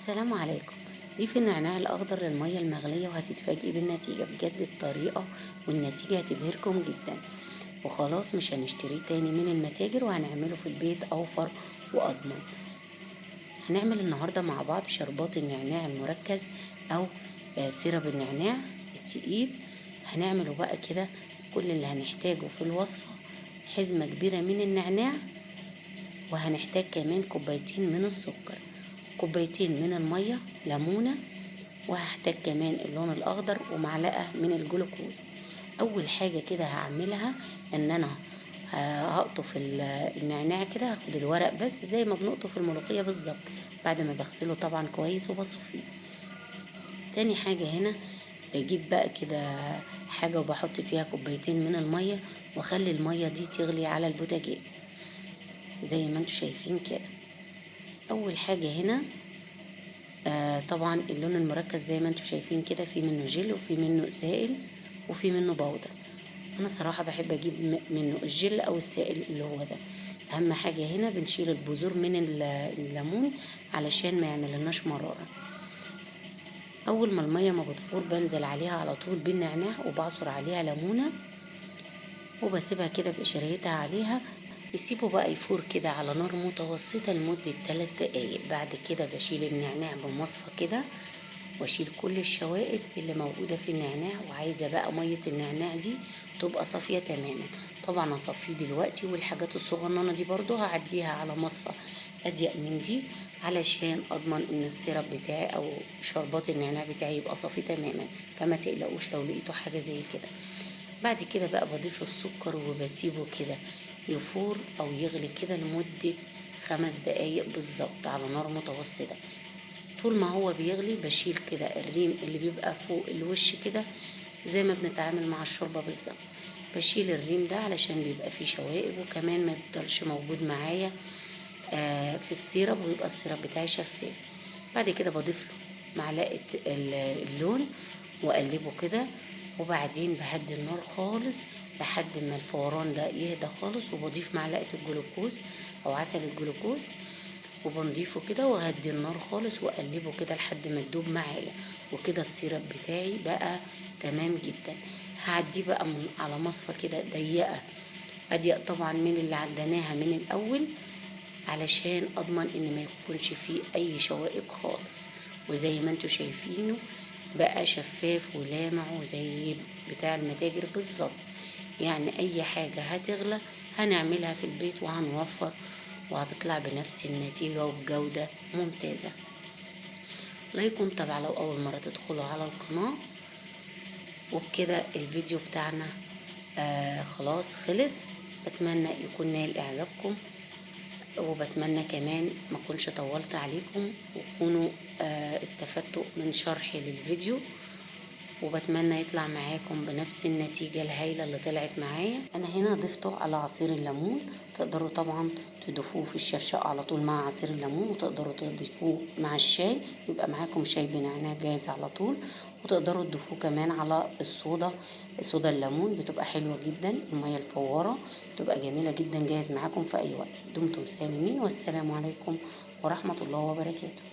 السلام عليكم. ضيفي النعناع الأخضر للمية المغلية وهتتفاجئي بالنتيجة، بجد الطريقة والنتيجة هتبهركم جدا. وخلاص مش هنشتريه تاني من المتاجر وهنعمله في البيت أوفر وأضمن. هنعمل النهاردة مع بعض شربات النعناع المركز أو سيرب النعناع التقيل. هنعمله بقى كده. كل اللي هنحتاجه في الوصفة حزمة كبيرة من النعناع، وهنحتاج كمان كوبايتين من السكر، كوبايتين من المية، ليمونة، وهحتاج كمان اللون الأخضر ومعلقة من الجلوكوز. أول حاجة كده هعملها إن أنا هقطف النعناع كده، هاخد الورق بس زي ما بنقطف الملوخية بالظبط، بعد ما بغسله طبعا كويس وبصفيه. تاني حاجة هنا بجيب بقى كده حاجة وبحط فيها كوبايتين من المية، واخلي المية دي تغلي على البوتاجاز زي ما انتوا شايفين كده. أول حاجة هنا طبعا اللون المركز زي ما انتوا شايفين كده، في منه جل وفي منه سائل وفي منه بودر. انا صراحة بحب اجيب منه الجل او السائل اللي هو ده. اهم حاجة هنا بنشيل البذور من الليمون علشان ما يعملناش مرارة. اول ما المية ما بتفور بنزل عليها على طول بالنعناع وبعصر عليها ليمونة وبسيبها كده بقشريتها عليها. يسيبه بقى يفور كده على نار متوسطة لمدة 3 دقايق. بعد كده بشيل النعناع بمصفى كده واشيل كل الشوائب اللي موجودة في النعناع، وعايزة بقى مية النعناع دي تبقى صافية تماما. طبعا هصفيه دلوقتي، والحاجات الصغننة دي برضو هعديها على مصفى اضيق من دي علشان اضمن ان السيرب بتاعي او شربات النعناع بتاعي يبقى صافي تماما. فما تقلقوش لو لقيتوا حاجة زي كده. بعد كده بقى بضيف السكر وبسيبه كده يفور او يغلي كده لمدة 5 دقايق بالظبط على نار متوسطة. طول ما هو بيغلي بشيل كده الريم اللي بيبقى فوق الوش كده، زي ما بنتعامل مع الشوربة بالظبط. بشيل الريم ده علشان بيبقى فيه شوائب، وكمان ما بيفضلش موجود معايا في السيرب، ويبقى السيرب بتاعي شفاف. بعد كده بضيف له معلقة اللون واقلبه كده، وبعدين بهدي النار خالص لحد ما الفوران ده يهدى خالص، وبضيف معلقة الجلوكوز او عسل الجلوكوز وبنضيفه كده وهدي النار خالص واقلبه كده لحد ما تدوب معايا. وكده السيرب بتاعي بقى تمام جدا. هعديه بقى من على مصفى كده ضيقة، اضيق طبعا من اللي عدناها من الاول، علشان اضمن ان ما يكونش فيه اي شوائب خالص. وزي ما انتوا شايفينه بقى شفاف ولامع وزي بتاع المتاجر بالظبط. يعني اي حاجة هتغلى هنعملها في البيت وهنوفر، وهتطلع بنفس النتيجة وبجودة ممتازة. لايك ومتابعة لو أول مرة تدخلوا على القناة. وبكده الفيديو بتاعنا خلاص خلص. بتمنى يكون نال إعجابكم، وبتمنى كمان ما كنش طولت عليكم وتكونوا استفدتوا من شرحي للفيديو. وبتمنى يطلع معاكم بنفس النتيجة الهايلة اللي طلعت معايا. انا هنا ضفته على عصير الليمون، تقدروا طبعا تضيفوه في الشفشق على طول مع عصير الليمون، وتقدروا تضيفوه مع الشاي يبقى معاكم شاي بنعناع جاهز على طول. وتقدروا تضيفوه كمان على صودا الليمون، بتبقى حلوة جدا. المية الفوارة بتبقى جميلة جدا، جاهز معاكم في اي وقت. دمتم سالمين، والسلام عليكم ورحمة الله وبركاته.